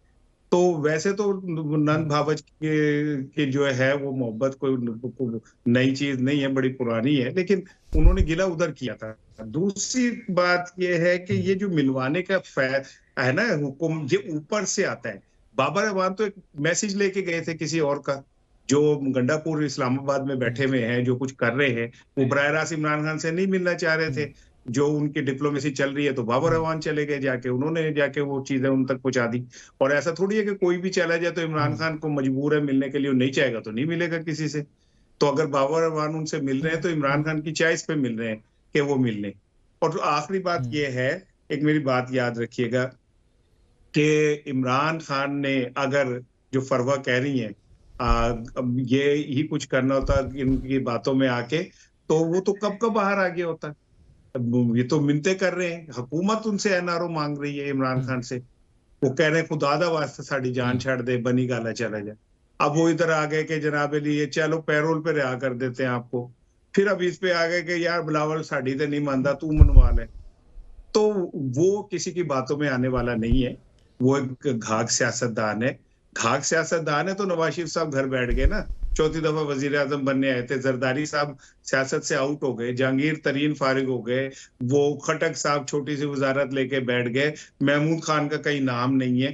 S3: तो वैसे तो नंद भावच के जो है वो मोहब्बत कोई नई चीज नहीं है, बड़ी पुरानी है, लेकिन उन्होंने गिला उधर किया था। दूसरी बात ये है कि ये जो मिलवाने का है ना हुक्म, ये ऊपर से आता है। बाबर अवान तो एक मैसेज लेके गए थे किसी और का, जो गंडापुर इस्लामाबाद में बैठे हुए हैं, जो कुछ कर रहे हैं, वो बराह रास्त इमरान खान से नहीं मिलना चाह रहे थे। जो उनकी डिप्लोमेसी चल रही है, तो बाबर अवान चले गए जाके, उन्होंने जाके वो चीजें उन तक पहुंचा दी। और ऐसा थोड़ी है कि कोई भी चला जाए तो इमरान खान को मजबूर है मिलने के लिए, नहीं चाहेगा तो नहीं मिलेगा किसी से। तो अगर बाबर अवान उनसे मिल रहे हैं तो इमरान खान की चॉइस पे मिल रहे हैं कि वो मिल लें। और आखिरी बात ये है, एक मेरी बात याद रखिएगा कि इमरान खान ने अगर जो फरवा कह रही हैं अब ये ही कुछ करना होता इनकी बातों में आके, तो वो तो कब कब बाहर आ गया होता। ये तो मिन्नतें कर रहे हैं, हुकूमत उनसे एनआरओ मांग रही है इमरान खान से, वो कह रहे हैं खुदा दा वास्ते साड़ी जान छड़ दे, बनी गाला चला जाए। अब वो इधर आ गए कि जनाब लिए चलो पैरोल पे रिहा कर देते हैं आपको, फिर अब इस पे आ गए कि यार बिलावल साड़ी तो नहीं मानता, तू मनवा ले। तो वो किसी की बातों में आने वाला नहीं है, वो एक घाघ सियासतदान है। घाघ सियासतदान है तो नवाज शरीफ साहब घर बैठ गए ना, चौथी दफा वजीर आजम बनने आए थे। जरदारी साहब सियासत से आउट हो गए, जहांगीर तरीन फारिग हो गए, वो खटक साहब छोटी सी वजारत लेके बैठ गए, महमूद खान का कहीं नाम नहीं है।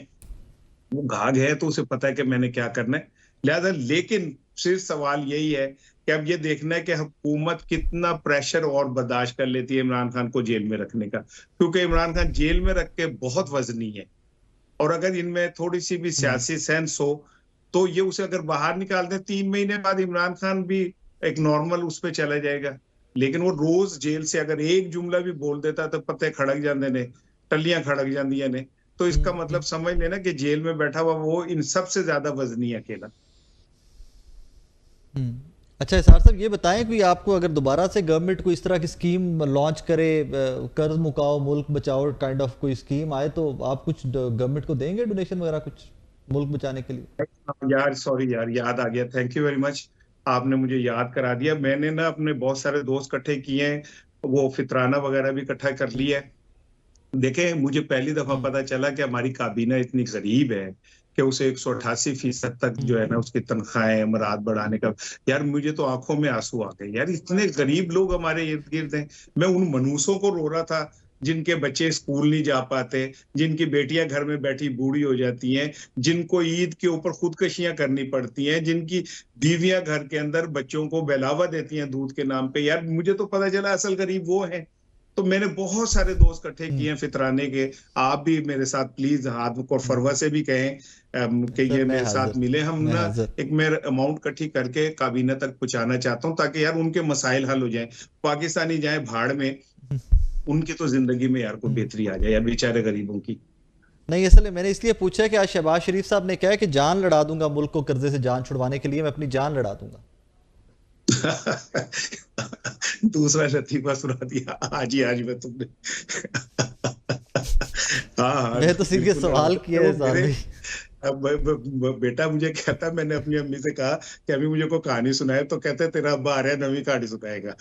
S3: वो घाघ है तो उसे पता है कि मैंने क्या करना है, लिहाजा। लेकिन सिर्फ सवाल यही है कि अब ये देखना है कि हुकूमत कितना प्रेशर और बर्दाश्त कर लेती है इमरान खान को जेल में रखने का, क्योंकि इमरान खान जेल में रख के बहुत वजनी है। और अगर इनमें थोड़ी सी भी सियासी सेंस हो तो ये उसे अगर बाहर निकाल दें, 3 महीने बाद इमरान खान भी एक नॉर्मल उस पर चला जाएगा। लेकिन वो रोज जेल से अगर एक जुमला भी बोल देता तो पत्ते खड़क जाते ने, टल्लियां खड़क जांदियां ने। तो इसका मतलब समझ लेना कि जेल में बैठा हुआ वो इन सबसे ज्यादा वजनी है अकेला।
S1: अच्छा इसार साहब ये बताएं कि आपको अगर दोबारा से गवर्नमेंट को इस तरह की स्कीम लॉन्च करे, कर्ज मुकाओ मुल्क बचाओ काइंड ऑफ कोई स्कीम आए, तो आप कुछ गवर्नमेंट को देंगे डोनेशन वगैरह कुछ मुल्क बचाने के लिए?
S3: यार सॉरी यार, याद आ गया, थैंक यू वेरी मच, आपने मुझे याद करा दिया। मैंने ना अपने बहुत सारे दोस्त इकट्ठे किए हैं, वो फितराना वगैरह भी इकट्ठा कर लिया है। देखें, मुझे पहली दफा पता चला कि हमारी काबीना इतनी गरीब है कि उसे 188% तक जो है ना उसकी तनख्वाहें अमरात बढ़ाने का। यार मुझे तो आंखों में आंसू आ गए, यार इतने गरीब लोग हमारे इर्द गिर्द हैं। मैं उन मनूसों को रो रहा था जिनके बच्चे स्कूल नहीं जा पाते, जिनकी बेटियां घर में बैठी बूढ़ी हो जाती हैं, जिनको ईद के ऊपर खुदकशियां करनी पड़ती हैं, जिनकी बीवियां घर के अंदर बच्चों को बहलावा देती हैं दूध के नाम पे। यार मुझे तो पता चला असल गरीब वो है। तो मैंने बहुत सारे दोस्त इकट्ठे किए हैं फितराने के। आप भी मेरे साथ प्लीज हाथ को फरवा से भी कहें कि ये मेरे साथ मिले, हम ना एक मैं अमाउंट इकट्ठी करके काबीना तक पहुंचाना चाहता हूं, ताकि यार उनके मसाइल हल हो जाएं। पाकिस्तानी जाए भाड़ में, उनकी तो जिंदगी में यार कोई बेहतरी आ जाए यार, बेचारे गरीबों की।
S1: नहीं, असल मैंने इसलिए पूछा है कि आज शहबाज शरीफ साहब ने कहा है कि जान लड़ा दूंगा मुल्क को कर्जे से जान छुड़वाने के लिए, मैं अपनी जान लड़ा दूंगा।
S3: दूसरा लतीफा सुना दिया आज ही, आज में तुमने। हाँ
S1: मैं तो सीरियस सवाल किया है साहब भाई।
S3: अब बेटा मुझे कहता, मैंने अपनी अम्मी से कहा कि अभी मुझे को कहानी सुनाए, तो कहते तेरा अब्बा आ रहा है, नवी कहानी सुनाएगा।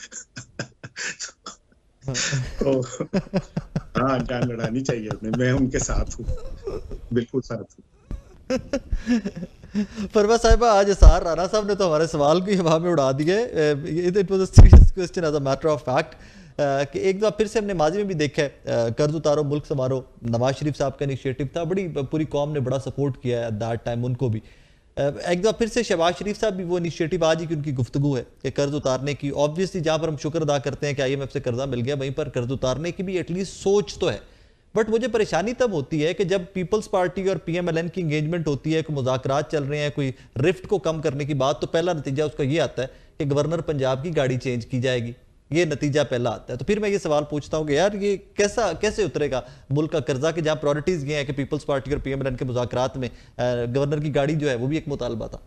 S3: तो हाँ, जान लड़ानी चाहिए अपने, मैं उनके साथ हूँ, बिल्कुल साथ हूँ।
S1: परवा साहिबा, आज इसार राणा साहब ने तो हमारे सवाल को हवा में उड़ा दिए। It was a serious question as a matter of fact कि एक बार फिर से हमने माजी में भी देखा है, कर्ज उतारो मुल्क संवारो नवाज शरीफ साहब का इनिशिएटिव था, बड़ी पूरी कौम ने बड़ा सपोर्ट किया है एट दैट टाइम उनको भी। एक बार फिर से शहबाज शरीफ साहब भी वो इनिशिएटिव, आज ही की उनकी गुफ्तगू है कि कर्ज उतारने की, ऑब्वियसली जहाँ पर हम शुक्र अदा करते हैं कि IMF से कर्जा मिल गया, वहीं पर कर्ज उतारने की भी एटलीस्ट सोच तो है। बट मुझे परेशानी तब होती है कि जब पीपल्स पार्टी और PMLN की एंगेजमेंट होती है, कोई मुज़ाकरात चल रहे हैं, कोई रिफ्ट को कम करने की बात, तो पहला नतीजा उसका ये आता है कि गवर्नर पंजाब की गाड़ी चेंज की जाएगी, ये नतीजा पहला आता है। तो फिर मैं ये सवाल पूछता हूँ कि यार ये कैसे उतरेगा मुल्क का कर्जा, कि जहाँ प्रायोरिटीज ये है कि पीपल्स पार्टी और PMLN के मुज़ाकरात में गवर्नर की गाड़ी जो है वो भी एक मुतालबा था।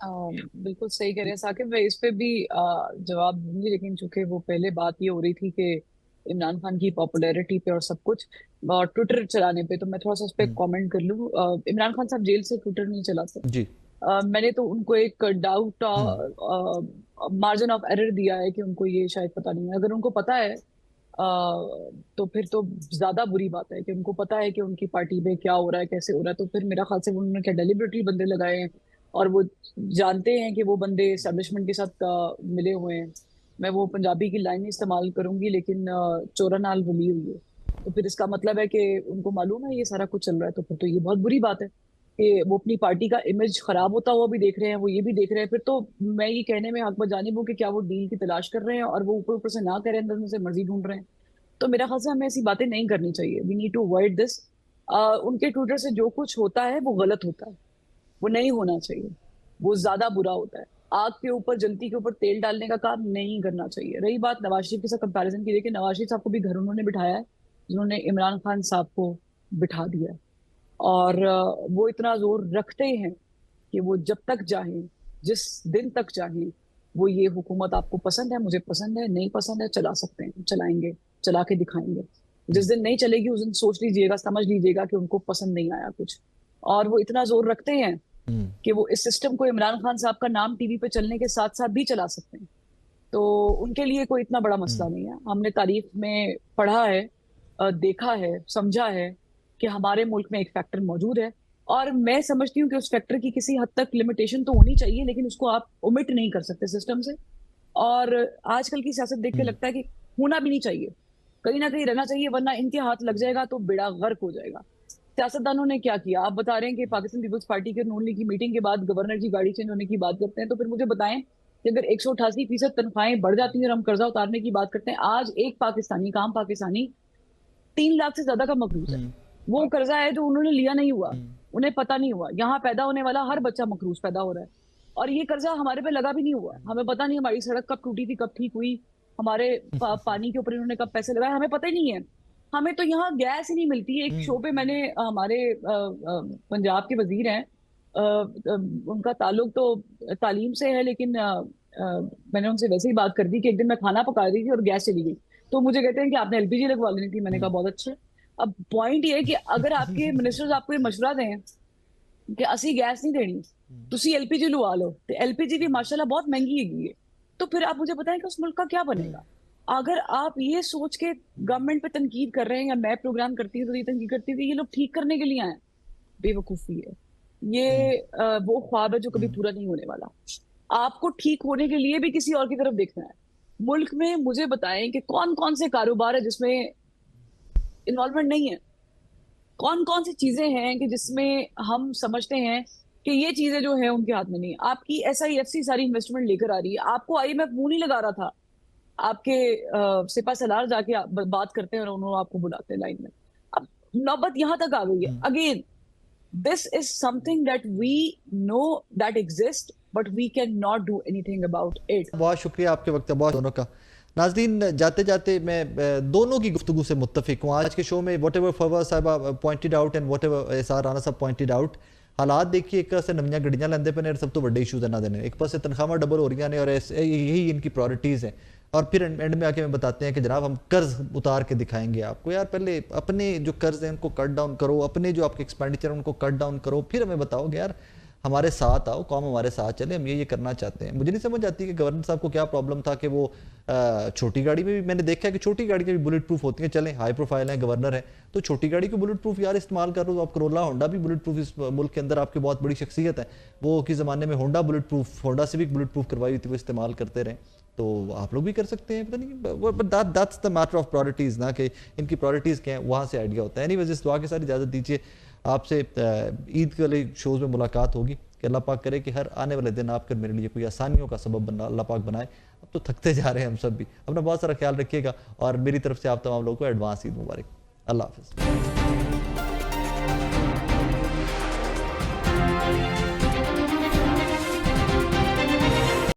S4: बिल्कुल सही कह रहे हैं साकिब, मैं इस पे भी जवाब दूंगी, लेकिन चूंकि वो पहले बात ये हो रही थी कि इमरान खान की पॉपुलैरिटी पे और सब कुछ और ट्विटर चलाने पे, तो मैं थोड़ा सा उस पर कमेंट कर लूँ। इमरान खान साहब जेल से ट्विटर नहीं चलाते,
S1: जी
S4: मैंने तो उनको एक डाउट मार्जिन ऑफ एरर दिया है कि उनको ये शायद पता नहीं है। अगर उनको पता है तो फिर तो ज्यादा बुरी बात है कि उनको पता है कि उनकी पार्टी में क्या हो रहा है, कैसे हो रहा है। तो फिर मेरा ख्याल से उन्होंने क्या डेलिबरेटली बंदे लगाए हैं, और वो जानते हैं कि वो बंदे एस्टेब्लिशमेंट के साथ मिले हुए हैं। मैं वो पंजाबी की लाइन इस्तेमाल करूंगी, लेकिन चोरा नाल रली हुई है। तो फिर इसका मतलब है कि उनको मालूम है ये सारा कुछ चल रहा है। तो फिर तो ये बहुत बुरी बात है कि वो अपनी पार्टी का इमेज खराब होता हुआ भी देख रहे हैं, वो ये भी देख रहे हैं। फिर तो मैं ये कहने में हक बजानिब हूँ कि क्या वो डील की तलाश कर रहे हैं और वो ऊपर ऊपर से ना करें, अंदर से मर्जी ढूंढ रहे हैं। तो मेरा ख्याल से हमें ऐसी बातें नहीं करनी चाहिए। We need to avoid this. उनके ट्विटर से जो कुछ होता है वो गलत होता है, वो नहीं होना चाहिए, वो ज्यादा बुरा होता है। आग के ऊपर, जलती के ऊपर तेल डालने का काम नहीं करना चाहिए। रही बात नवाज शरीफ के साथ कंपैरिजन की, देखिए नवाज शरीफ साहब को भी घर उन्होंने बिठाया है जिन्होंने इमरान खान साहब को बिठा दिया है। और वो इतना जोर रखते हैं कि वो जब तक चाहें, जिस दिन तक चाहें, वो ये हुकूमत आपको पसंद है, मुझे पसंद है, नहीं पसंद है, चला सकते हैं, चलाएंगे, चला के दिखाएंगे। जिस दिन नहीं चलेगी उस दिन सोच लीजिएगा, समझ लीजिएगा कि उनको पसंद नहीं आया कुछ। और वो इतना जोर रखते हैं कि वो इस सिस्टम को इमरान खान साहब का नाम टीवी पे चलने के साथ साथ भी चला सकते हैं। तो उनके लिए कोई इतना बड़ा मसला नहीं है। हमने तारीख में पढ़ा है, देखा है, समझा है कि हमारे मुल्क में एक फैक्टर मौजूद है, और मैं समझती हूँ कि उस फैक्टर की किसी हद तक लिमिटेशन तो होनी चाहिए, लेकिन उसको आप ओमिट नहीं कर सकते सिस्टम से। और आजकल की सियासत देख के लगता है कि होना भी नहीं चाहिए, कहीं ना कहीं रहना चाहिए, वरना इनके हाथ लग जाएगा तो बेड़ा गर्क हो जाएगा। सियासतदानों ने क्या किया, आप बता रहे हैं कि पाकिस्तान पीपल्स पार्टी के नून लीग की मीटिंग के बाद गवर्नर की गाड़ी चेंज होने की बात करते हैं। तो फिर मुझे बताएं कि अगर 188% तनख्वाहें बढ़ जाती हैं और हम कर्जा उतारने की बात करते हैं, आज एक पाकिस्तानी, काम पाकिस्तानी 3 लाख से ज्यादा का मकरूज है। वो कर्जा है जो उन्होंने लिया नहीं हुआ, उन्हें पता नहीं हुआ। यहाँ पैदा होने वाला हर बच्चा मकरूज पैदा हो रहा है, और ये कर्जा हमारे पे लगा भी नहीं हुआ। हमें पता नहीं हमारी सड़क कब टूटी थी, कब ठीक हुई, हमारे पानी के ऊपर इन्होंने कब पैसे लगाए, हमें पता ही नहीं है। हमें तो यहाँ गैस ही नहीं मिलती। एक शो पे मैंने हमारे पंजाब के वजीर हैं, उनका ताल्लुक तो तालीम से है, लेकिन मैंने उनसे वैसे ही बात कर दी कि एक दिन मैं खाना पका रही थी और गैस चली गई, तो मुझे कहते हैं कि आपने एलपीजी लगवा लेनी थी। मैंने कहा बहुत अच्छे। अब पॉइंट ये है कि अगर आपके मिनिस्टर्स आपको ये मशवरा दें कि असी गैस नहीं देनी, तुसी एलपीजी लुआ लो, तो एलपीजी भी माशाल्लाह बहुत महंगी है, तो फिर आप मुझे बताएं कि उस मुल्क का क्या बनेगा। अगर आप ये सोच के गवर्नमेंट पे तनकीद कर रहे हैं, या मैं प्रोग्राम करती हूँ तो ये तनकीद करती थी, ये लोग ठीक करने के लिए आए, बेवकूफी है ये। वो ख्वाब है जो कभी पूरा नहीं होने वाला। आपको ठीक होने के लिए भी किसी और की तरफ देखना है। मुल्क में मुझे बताएं कि कौन कौन से कारोबार है जिसमें इन्वॉल्वमेंट नहीं है, कौन कौन सी चीजें हैं कि जिसमें हम समझते हैं कि ये चीजें जो है उनके हाथ में नहीं है। आपकी SIFC सारी इन्वेस्टमेंट लेकर आ रही है, आपको IMF मुंह नहीं लगा रहा था, आपके सिपा सलार जाके बात करते हैं और उन्होंने आपको बुलाते हैं लाइन में। अब नौबत यहां तक आ गई है। Again this is something that we know that exist, but we can not do anything about it.
S1: बहुत शुक्रिया आपके वक्त बहुत दोनों का। नाज़रीन, जाते जाते मैं दोनों की गुफ्तगू से मुत्तफिक हूँ। आज के शो में वट एवर फरवर साहबा pointed out and what ever SR Rana साहब पॉइंटेड आउट, हालात देखिए, एक से नवियां गड्डियां लेंदे पे ने, सब तो बड़े इशूज ना देने, एक पास से तनख्वाह डबल हो रही ने और यही इनकी प्रायोरिटीज़ हैं। और फिर एंड में आके में बताते हैं कि जनाब हम कर्ज उतार के दिखाएंगे आपको। यार पहले अपने जो कर्ज हैं उनको कट डाउन करो, अपने जो आपके एक्सपेंडिचर उनको कट डाउन करो, फिर हमें बताओगे यार हमारे साथ आओ, कौम हमारे साथ चले, हम ये करना चाहते हैं। मुझे नहीं समझ आती कि गवर्नर साहब को क्या प्रॉब्लम था कि वो छोटी गाड़ी में भी, मैंने देखा है कि छोटी गाड़ी में भी बुलेट प्रूफ होती हैं। चलें, हाई प्रोफाइल है, गवर्नर है, तो छोटी गाड़ी को बुलेट प्रूफ यार इस्तेमाल कर लो। आप करोला होंडा भी बुलेट प्रूफ, इस मुल्क के अंदर आपकी बहुत बड़ी शख्सियत है, वो किस ज़माने में Honda bullet proof, Honda civic bullet proof करवाई हुई थी, वो इस्तेमाल करते रहें, तो आप लोग भी कर सकते हैं। पता नहीं, that's the matter of priorities ना, कि इनकी प्रायोरिटीज़ क्या हैं, वहाँ से आइडिया होता है। एनीवेज़, इस दुआ के साथ इजाज़त दीजिए, आपसे ईद के लिए शोज़ में मुलाकात होगी कि अल्लाह पाक करे कि हर आने वाले दिन आपके मेरे लिए कोई आसानियों का सबब बनना अल्लाह पाक बनाए। अब तो थकते जा रहे हैं हम सब भी। अपना बहुत सारा ख्याल रखिएगा और मेरी तरफ से आप तमाम लोगों को एडवांस ईद मुबारक। अल्लाह हाफ़िज़।